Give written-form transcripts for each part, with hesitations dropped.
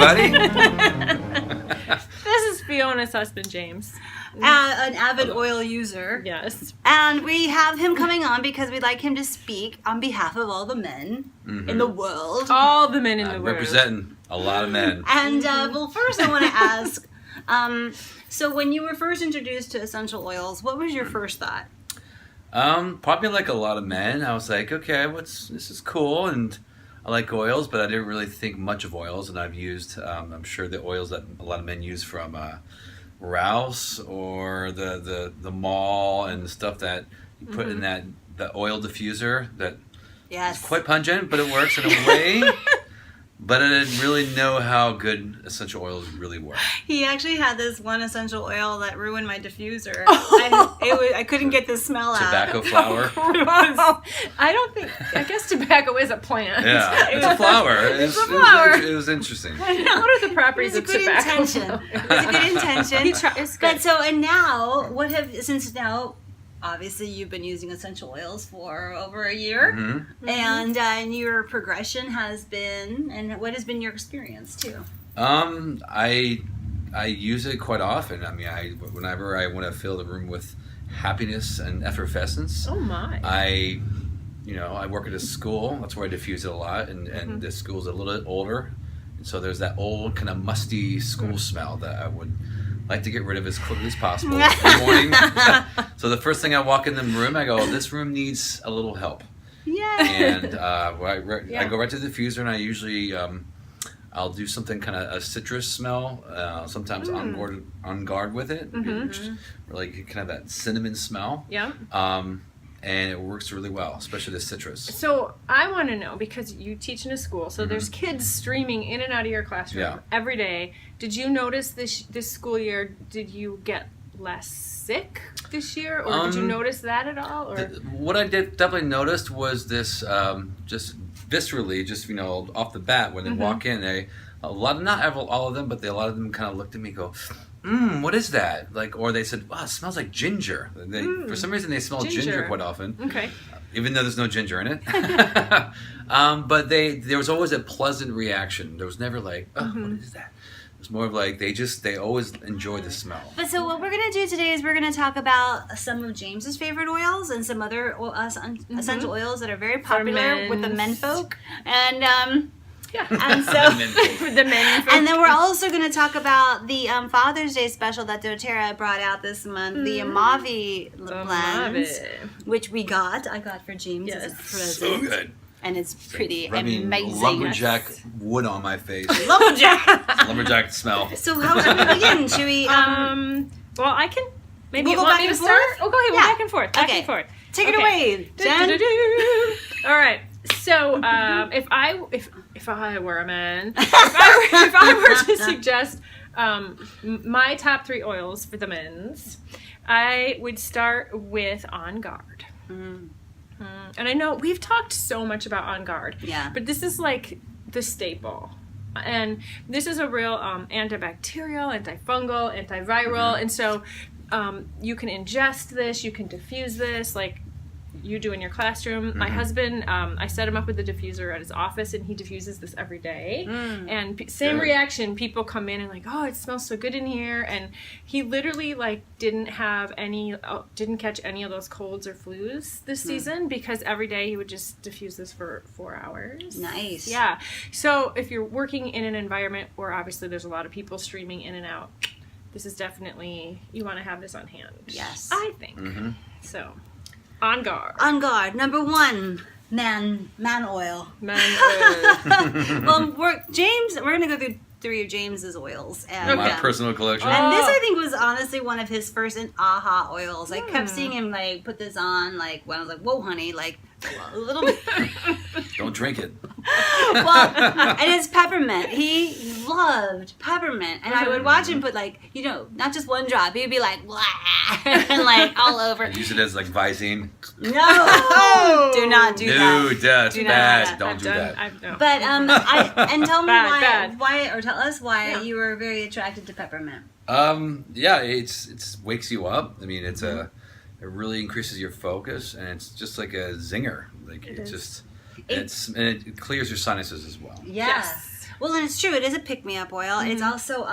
everybody. This is Fiona's husband, James. An avid oil user. Yes. And we have him coming on because we'd like him to speak on behalf of all the men in the world. All the men in the world. Representing a lot of men. And, well, first I want to ask, so when you were first introduced to essential oils, what was your first thought? Probably like a lot of men. I was like, okay, this is cool, and I like oils, but I didn't really think much of oils, and I've used, I'm sure the oils that a lot of men use from Rouse or the mall and the stuff that you put in the oil diffuser that is quite pungent, but it works in a way. But I didn't really know how good essential oils really work. He actually had this one essential oil that ruined my diffuser. I couldn't get the smell out. Tobacco flower. I guess tobacco is a plant. Yeah, it's a flower. It's a flower. It was interesting. What are the properties of tobacco? It was a good intention. But so, and now, since now, obviously you've been using essential oils for over a year, and your progression has been, and what has been your experience too? I use it quite often. I mean, whenever I want to fill the room with happiness and effervescence. Oh my! I work at a school. That's where I diffuse it a lot, and the school's a little bit older, and so there's that old kind of musty school smell that I would like to get rid of as quickly as possible in the morning. So the first thing I walk in the room, I go, this room needs a little help. Yeah. And I go right to the diffuser, and I usually I'll do something kind of a citrus smell, sometimes on guard with it, which is really kind of that cinnamon smell. Yeah. And it works really well, especially the citrus. So I want to know, because you teach in a school, so there's kids streaming in and out of your classroom every day. Did you notice this school year, did you get less sick this year? Or did you notice that at all? Or? What I definitely noticed was this, just viscerally, just, off the bat, when they walk in, not all of them, but a lot of them kind of looked at me and go, what is that? Or they said, wow, it smells like ginger. For some reason, they smell ginger quite often. Okay. Even though there's no ginger in it. But there was always a pleasant reaction. There was never like, what is that? It was more of like, they always enjoy the smell. But so what we're going to do today is we're going to talk about some of James's favorite oils and some other essential oils that are very popular with the men folk. And, and so the men folk. And then we're also going to talk about the Father's Day special that doTERRA brought out this month, the Amavi blends, which I got for James as a present. So good. And it's pretty amazing. Lumberjack wood on my face. Lumberjack smell. So how should we begin? Should we? Well, I can. Maybe we'll you go want back me to and start? forth? Oh, go ahead. We'll back and forth. Back and forth. Take it away, Jen. All right. So, if I were a man, if I were to suggest my top 3 oils for the men's, I would start with On Guard. And I know we've talked so much about On Guard, but this is like the staple. And this is a real antibacterial, antifungal, antiviral, and so you can ingest this, you can diffuse this, like you do in your classroom. My husband, I set him up with a diffuser at his office, and he diffuses this every day. And same reaction. People come in and like, oh, it smells so good in here. And he literally didn't catch any of those colds or flus this season, because every day he would just diffuse this for 4 hours. Nice. Yeah. So if you're working in an environment where obviously there's a lot of people streaming in and out, this is definitely, you want to have this on hand. Yes. I think. So. On Guard. On Guard. Number 1, man oil. Man oil. Well, we're going to go through 3 of James's oils. And, my personal collection. And this, I think, was honestly one of his first aha oils. I kept seeing him put this on when I was like, whoa, honey, a little bit. Don't drink it. Well, and it's peppermint. He loved peppermint, and I would watch him put not just one drop. He'd be like, blah, and all over. I use it as Visine. No, do not do that. No, that's bad. Don't do that. But tell me why, or tell us why you were very attracted to peppermint. It's wakes you up. I mean, it really increases your focus, and it's just like a zinger. It's just It clears your sinuses as well. Yeah. Yes. Well, and it's true. It is a pick-me-up oil. It's also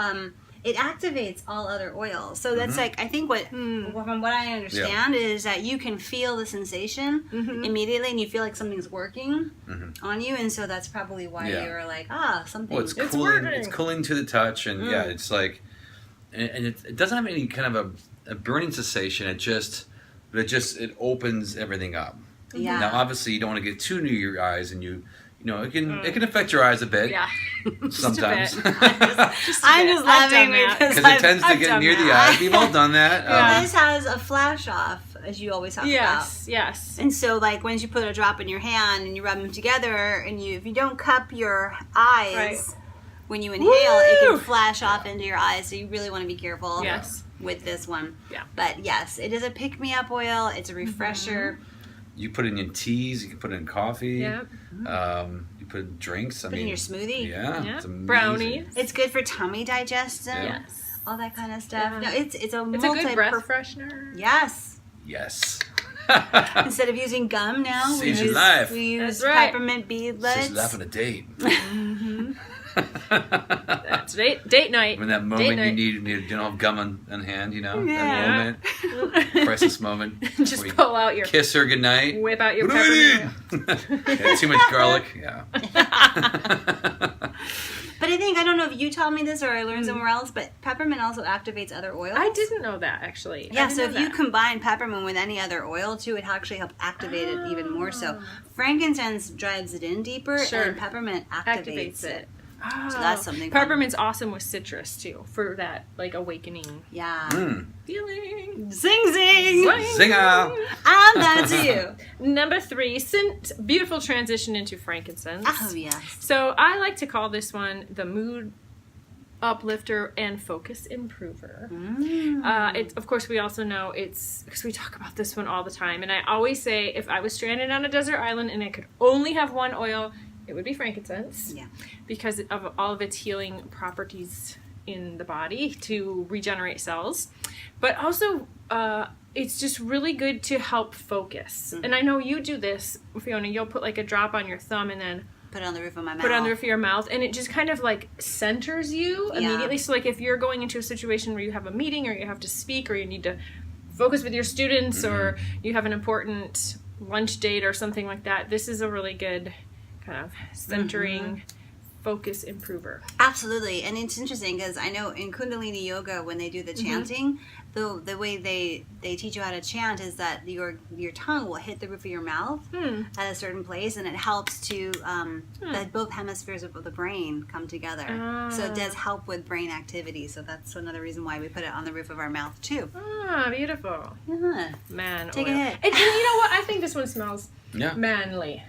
it activates all other oils. So that's like, I think from what I understand is that you can feel the sensation immediately, and you feel like something's working on you, and so that's probably why you're like, something. Well, it's cooling. It's cooling to the touch, and it's like, and it doesn't have any kind of a burning sensation. It opens everything up. Yeah. Now, obviously, you don't want to get too near your eyes, and you know, it can affect your eyes a bit. Yeah. Sometimes. I'm just laughing because it tends to get near the eyes. We've all done that. This has a flash off, as you always talk about. Yes. And so, like, once you put a drop in your hand and you rub them together, and if you don't cup your eyes when you inhale, it can flash off into your eyes. So you really want to be careful. With this one. Yeah. But yes, it is a pick-me-up oil. It's a refresher. You put it in teas. You can put it in coffee. Yeah. You put it in drinks. In your smoothie. Yeah. It's amazing. Brownies. It's good for tummy digestion. Yes. All that kind of stuff. Yeah. No, it's a good breath freshener. Yes. Yes. Instead of using gum now, we use peppermint bead lids. Saves life on a date. That's date night. When that moment you need have gum on hand, that moment, crisis moment. Just pull out your kiss her goodnight. Whip out your peppermint. Too much garlic. Yeah. But I don't know if you taught me this or I learned somewhere else, but peppermint also activates other oils. I didn't know that, actually. Yeah, so if you combine peppermint with any other oil, too, it actually helps activate it even more so. Frankincense drives it in deeper, and peppermint activates it. Oh. So that's something Peppermint's awesome with citrus, too, for that, like, awakening feeling. Zing, zing! Zinger! I'm down to you. Number 3, beautiful transition into frankincense. Oh, yes. So I like to call this one the mood uplifter and focus improver. Of course, we also know because we talk about this one all the time. And I always say, if I was stranded on a desert island and I could only have one oil, it would be frankincense. Yeah. Because of all of its healing properties in the body to regenerate cells. But also, it's just really good to help focus. And I know you do this, Fiona. You'll put like a drop on your thumb and then put it on the roof of my mouth. Put it on the roof of your mouth. And it just kind of like centers you immediately. So like if you're going into a situation where you have a meeting or you have to speak or you need to focus with your students or you have an important lunch date or something like that, this is a really good kind of centering focus improver. Absolutely. And it's interesting because I know in Kundalini Yoga when they do the chanting, the way they teach you how to chant is that your tongue will hit the roof of your mouth at a certain place, and it helps to that both hemispheres of the brain come together. So it does help with brain activity. So that's another reason why we put it on the roof of our mouth too. Beautiful. Man, take oil. a hit. And you know what? I think this one smells manly.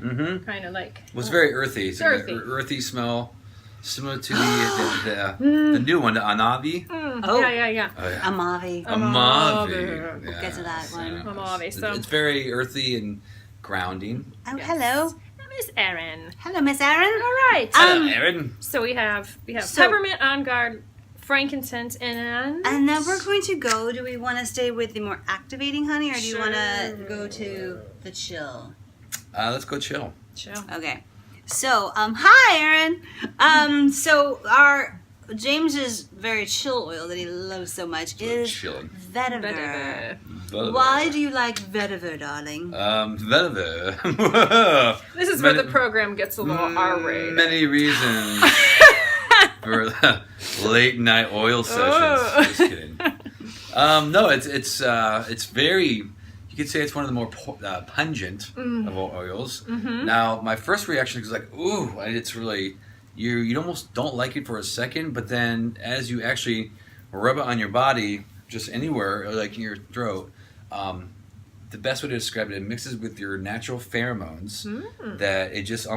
Kind of like. Well, it's very earthy. It's earthy. An earthy smell, similar to the new one, the Anavi. Yeah. Oh, yeah. Amavi. Amavi. We'll get to that one. Amavi. So it's very earthy and grounding. Oh, hello. Miss Erin. Hello, Miss Erin. All right. Hello, Erin. So we have peppermint, on guard, frankincense, and now we're going to go. Do we want to stay with the more activating honey, or do you want to go to the chill? Let's go chill. Okay. So, hi, Erin. So our James's very chill oil that he loves so much is vetiver. Why do you like vetiver, darling? Vetiver. This is where the program gets a little R-rated. Many reasons for the late night oil sessions. Just kidding. No, it's very. You could say it's one of the more pungent of all oils. Now, my first reaction is like, ooh, it's really, you almost don't like it for a second, but then as you actually rub it on your body, just anywhere, like in your throat, the best way to describe it mixes with your natural pheromones that it just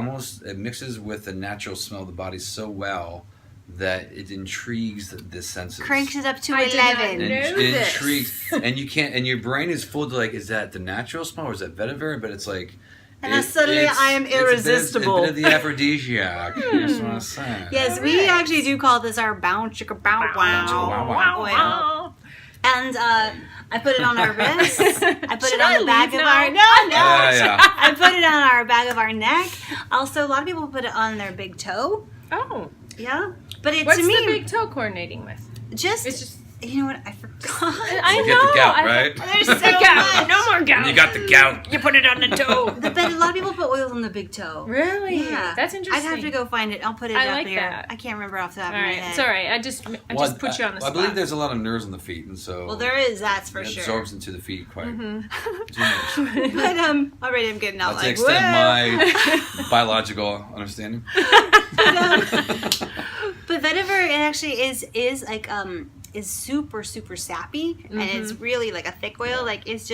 it mixes with the natural smell of the body so well that it intrigues the senses. Cranks it up to 11. It intrigues, and you can't. And your brain is full to like, is that the natural smell or is that vetiver? But it's like, and suddenly I am irresistible. It's a bit of the aphrodisiac. That's what I'm saying. Yes, we actually do call this our bow chicka bow wow. And I put it on our wrists. I put it on the back of our I put it on our back of our neck. Also, a lot of people put it on their big toe. Oh. Yeah. But What's the big toe coordinating with? It's just you know what? I forgot. I know. You get the gout, right? There's so much. No more gout. You got the gout. You put it on the toe. But a lot of people put oils on the big toe. Really? Yeah. That's interesting. I'd have to go find it. I'll put it up like here. that. I can't remember off the top All of my right. head. It's all right. I just put you on the spot. I believe there's a lot of nerves in the feet, and so Well, there is. That's for it sure. absorbs into the feet quite too much. But already I'm getting out Not to like extend whoa. my biological understanding. But vetiver, it actually is like is super sappy, and it's really like a thick oil. Like it's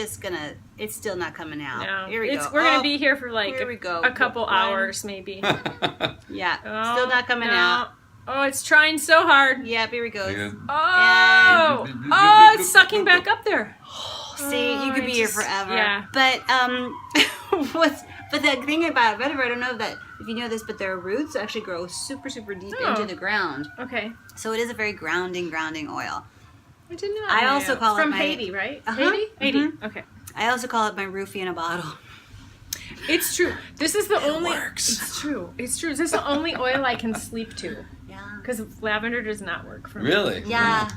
still not coming out. No. Here we go. We're gonna be here for like here we go. a couple hours maybe. Yeah, Oh, still not coming out. Oh, it's trying so hard. Yeah, here we go. Oh, it's sucking back up there. See, you could be here forever. Yeah. But but the thing about vetiver, I don't know if you know this, but their roots actually grow super deep into the ground. Okay. So it is a very grounding oil. I did not. I also call it from my- Haiti, right? Uh-huh. Haiti. Mhm. Okay. I also call it my roofie in a bottle. It's true. This is the only. works. It's true. It's true. This is the only oil I can sleep to Yeah. because lavender does not work for me. Really? Yeah.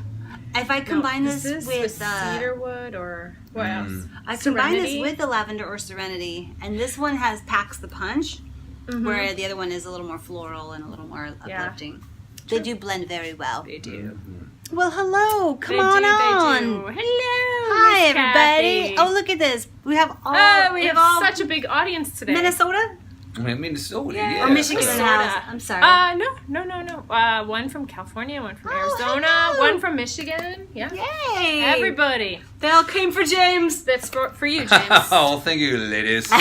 If I combine Is this the with cedarwood or what else? I combine this Serenity? with the lavender or serenity, and this one packs the punch, where the other one is a little more floral and a little more Yeah. uplifting. They do blend very well. They do. Well, hello. Come They on do, on. They do. Hello. Hi, Miss everybody. Kathy. Oh, look at this. We have all. We have all such a big audience today. Minnesota I mean, so Yeah. yeah. or Michigan in the Minnesota. house. I'm sorry. No. One from California, one from Arizona, hello. one from Michigan. Yeah. Yay! Everybody. They all came for James. That's for you, James. Oh, thank you, ladies.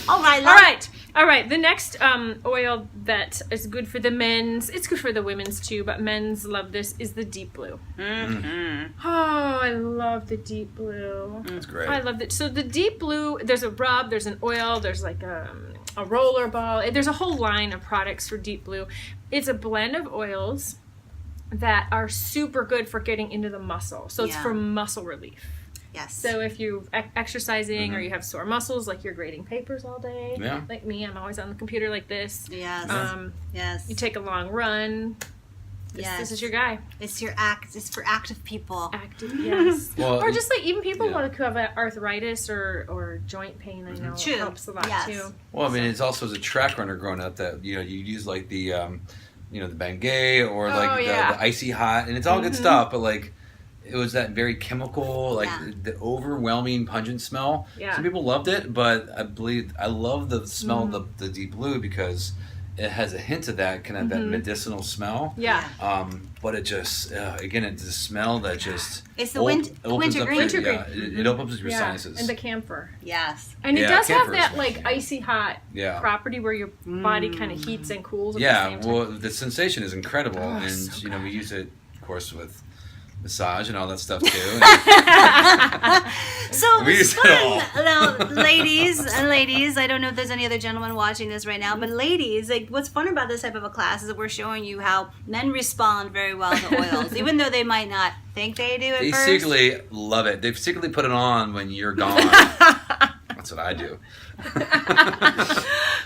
All right. All right. The next oil that is good for the men's, it's good for the women's too, but men's love this, is the deep blue. Mm-hmm. Oh, I love the deep blue. That's great. I love it. So the deep blue, there's a rub, there's an oil, there's like a roller ball. There's a whole line of products for deep blue. It's a blend of oils that are super good for getting into the muscle. So it's Yeah. for muscle relief. Yes. So if you're exercising or you have sore muscles, like you're grading papers all day, Yeah. like me, I'm always on the computer like this. Yes. Yes. You take a long run. This is your guy. It's for active people. Active, yes. Well, or just like even people yeah. who have arthritis or joint pain. I know True. it helps a lot Yes. too. Well, I mean, it's also as a track runner growing up that you use like the the Bengay or like the Icy Hot, and it's all good stuff, but like it was that very chemical, like the overwhelming pungent smell. Yeah. Some people loved it, but I love the smell of the deep blue because it has a hint of that kind of that medicinal smell. Yeah. But it just again, it's the smell that just It's the opens wintergreen. up your, it opens up your sinuses. And the camphor. Yes. And it Yeah, does have camphor that is- like icy hot Yeah. property where your body kind of heats and cools at the Yeah, same time. well, the sensation is incredible, and so we use it, of course, with massage and all that stuff too. So We it's use it all. fun. Now, ladies, I don't know if there's any other gentlemen watching this right now, but ladies, like what's fun about this type of a class is that we're showing you how men respond very well to oils, even though they might not think they do at They first. secretly love it. They secretly put it on when you're gone. That's what I do.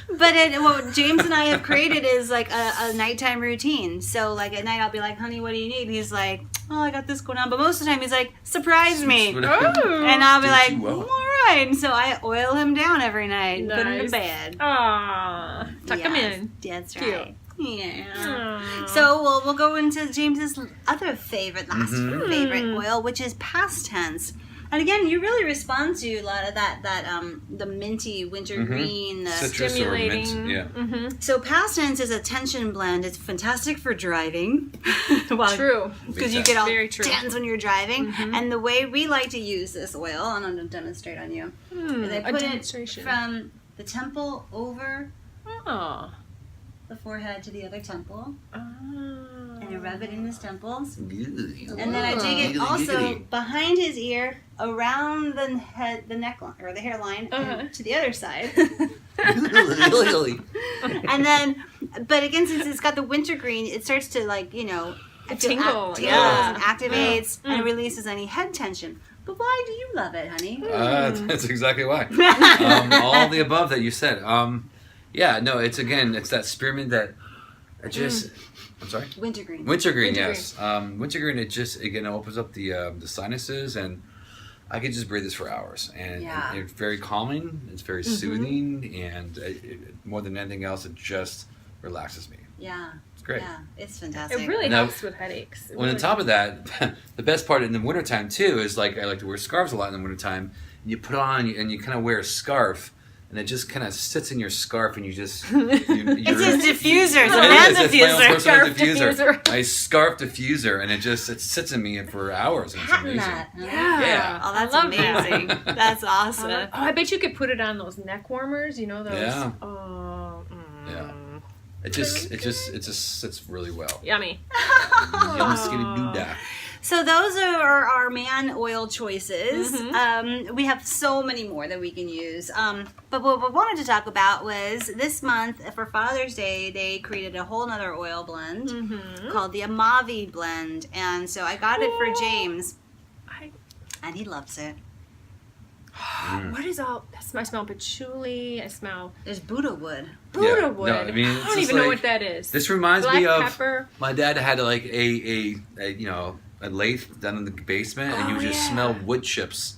But what James and I have created is like a nighttime routine. So like at night I'll be like, honey, what do you need? And he's like, oh, I got this going on. But most of the time he's like, surprise me. And I'll be like, all right. And so I oil him down every night and put him to bed. Aww. Tuck him Yes, in. That's Cute. right. Yeah. Aww. So we'll go into James's other favorite oil, which is past tense. And again, you really respond to a lot of that the minty wintergreen, the Citrus stimulating. or mint. Yeah. So past tense is a tension blend. It's fantastic for driving. True. Because you get all Very true. tense when you're driving. And the way we like to use this oil, and I'm going to demonstrate on you, is I put it from the temple over Oh. the forehead to the other temple. Oh. And I rub it in his temples. And And then I dig it also behind his ear, around the neckline, or the hairline, and to the other side. And then, but again, since it's got the wintergreen, it starts to tingle, and activates and releases any head tension. But why do you love it, honey? That's exactly why. All the above that you said. It's that spearmint that I just. I'm sorry. Wintergreen. Wintergreen, yes. Wintergreen. It just opens up the sinuses, and I could just breathe this for hours. And it's very calming. It's very soothing, and more than anything else, it just relaxes me. Yeah. It's great. Yeah, it's fantastic. It really helps with headaches. On top of that, the best part in the wintertime too is I like to wear scarves a lot in the wintertime. And you put it on and you kind of wear a scarf, and it just kind of sits in your scarf, and you just... It's a diffuser. It's a man diffuser. It's my diffuser. My scarf diffuser, and it sits in me for hours, and it's amazing. Yeah. Oh, that's amazing. That's awesome. I bet you could put it on those neck warmers, you know, those... Yeah. Oh, yeah. It just sits really well. Yummy. Yummy skinny doodah. So those are our man oil choices. We have so many more that we can use. But what we wanted to talk about was this month for Father's Day, they created a whole nother oil blend called the Emley blend. And so I got it for James. And he loves it. What is all? I smell patchouli. I smell. There's Buddha wood. Buddha wood. No, I mean, I don't even know what that is. This reminds me of pepper. My dad had like a lathe down in the basement, and you would just smell wood chips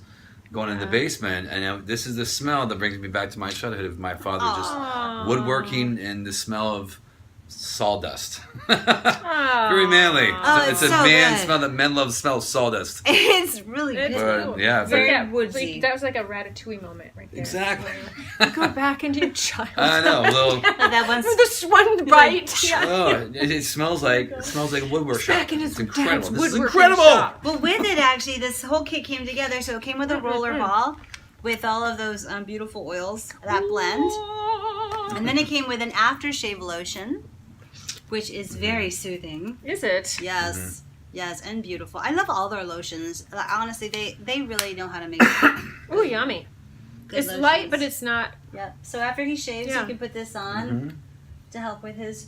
going in the basement. And this is the smell that brings me back to my childhood of my father just woodworking and the smell of sawdust. Very manly. It's a man good. smell that men love the smell of sawdust. It's really good. But, yeah, very woodsy. That was like a Ratatouille moment right there. Exactly. Go back into your childhood. I know. Little, that one's this one bite. It smells like a woodwork shop. Back in his it's incredible. dad's This is woodworking incredible. shop. Well, with it, actually, this whole kit came together. So it came with a roller ball with all of those beautiful oils, that blend. And then it came with an aftershave lotion, which is very soothing. Is it? Yes. Yes, and beautiful. I love all their lotions. Honestly, they really know how to make it. Ooh, yummy. It's lotions. light, but it's not. Yep. So after he shaves, he can put this on to help with his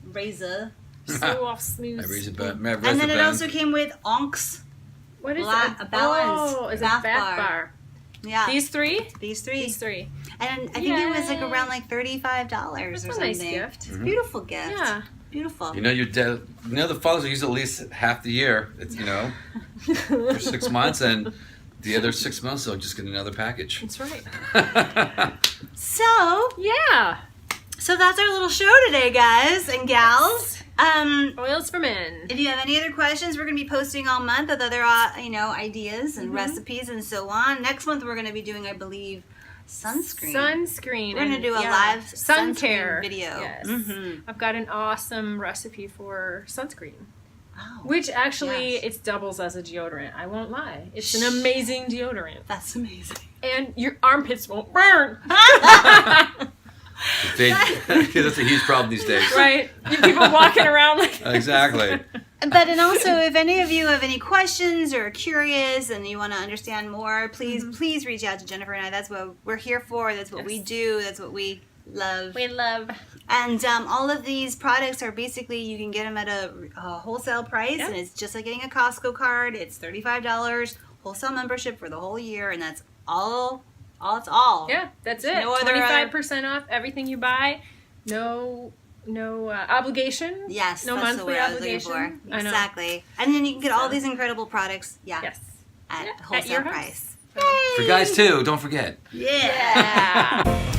razor. Soft, smooth. And then it also came with Onks. What is that? A balance. Oh, it's a bath bar. Yeah. These three? These three. And I think it was like around like $35 or something. That's a nice gift. It's a beautiful gift. Yeah. Beautiful. Your dad. The fathers use at least half the year. It's for 6 months, and the other 6 months they'll just get another package. That's right. So that's our little show today, guys and gals. Oils for men. If you have any other questions, we're going to be posting all month with other ideas and recipes and so on. Next month we're going to be doing, I believe, sunscreen. We're going to do a live sun sunscreen care video. Yes. I've got an awesome recipe for sunscreen. Oh, which actually it doubles as a deodorant. I won't lie. It's an amazing deodorant. That's amazing. And your armpits won't burn. That's a huge problem these days. Right? People walking around like this. Exactly. And also, if any of you have any questions or are curious and you want to understand more, please reach out to Jennifer and I. That's what we're here for. That's what we do. That's what we love. And all of these products are basically, you can get them at a wholesale price, and it's just like getting a Costco card. It's $35 wholesale membership for the whole year, and that's all. It's all. Yeah, that's it. No other 25% off everything you buy. No obligation. Yes, no that's monthly the word obligation. I was looking for. I know. Exactly. And then you can get all these incredible products. Yes. At at wholesale your price. For guys too, don't forget. Yeah.